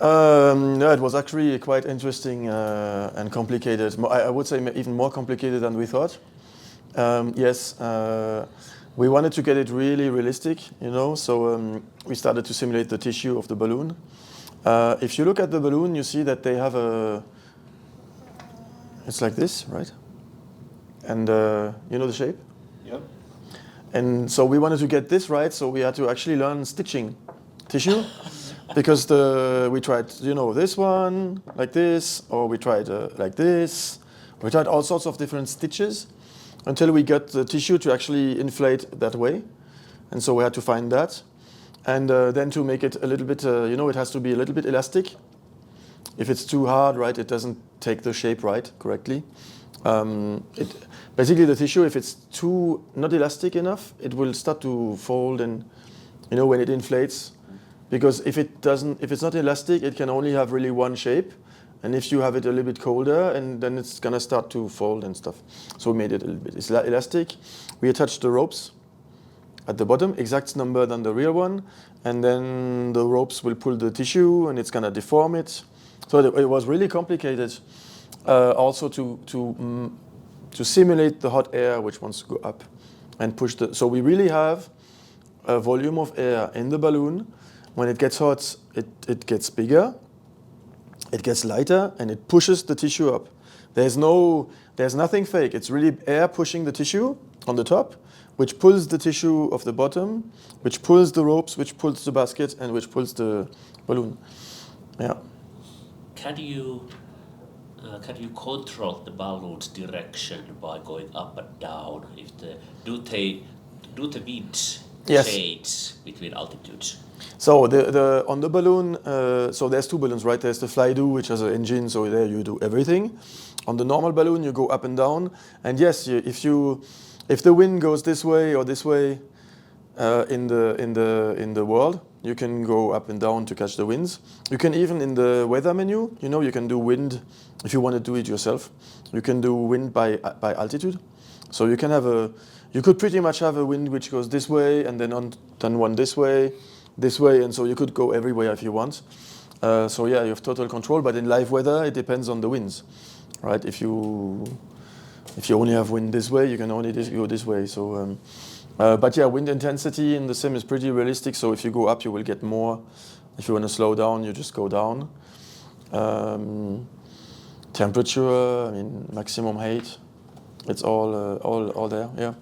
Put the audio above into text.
No, it was actually quite interesting and complicated. I would say even more complicated than we thought. Yes, we wanted to get it really realistic, so we started to simulate the tissue of the balloon. If you look at the balloon, you see that they have it's like this, right? And you know the shape? Yep. And so we wanted to get this right, so we had to actually learn stitching tissue. Because we tried, this one, like this, or we tried like this. We tried all sorts of different stitches until we got the tissue to actually inflate that way. And so we had to find that. And then to make it a little bit, it has to be a little bit elastic. If it's too hard, right, it doesn't take the shape right correctly. Basically the tissue, if it's too not elastic enough, it will start to fold and, when it inflates. Because if it's not elastic, it can only have really one shape. And if you have it a little bit colder, and then it's gonna start to fold and stuff. So we made it a little bit elastic. We attached the ropes at the bottom, exact number than the real one. And then the ropes will pull the tissue and it's gonna deform it. So it was really complicated. Also to simulate the hot air which wants to go up and push so we really have a volume of air in the balloon. When it gets hot, it gets bigger, it gets lighter, and it pushes the tissue up. There's nothing fake. It's really air pushing the tissue on the top, which pulls the tissue of the bottom, which pulls the ropes, which pulls the basket, and which pulls the balloon. Yeah. Can you control the balloon's direction by going up and down? Do the winds Yes. change between altitudes? So on the balloon, so there's two balloons, right? There's the fly-do, which has an engine, so there you do everything. On the normal balloon, you go up and down, and yes, if the wind goes this way or this way in the world, you can go up and down to catch the winds. You can even in the weather menu, you can do wind if you want to do it yourself. You can do wind by altitude, so you can you could pretty much have a wind which goes this way and then one this way, and so you could go everywhere if you want. So yeah, you have total control, but in live weather, it depends on the winds, right? If you only have wind this way, you can only go this way. So, but yeah, wind intensity in the sim is pretty realistic. So if you go up, you will get more. If you want to slow down, you just go down. Temperature, maximum height, it's all there. Yeah.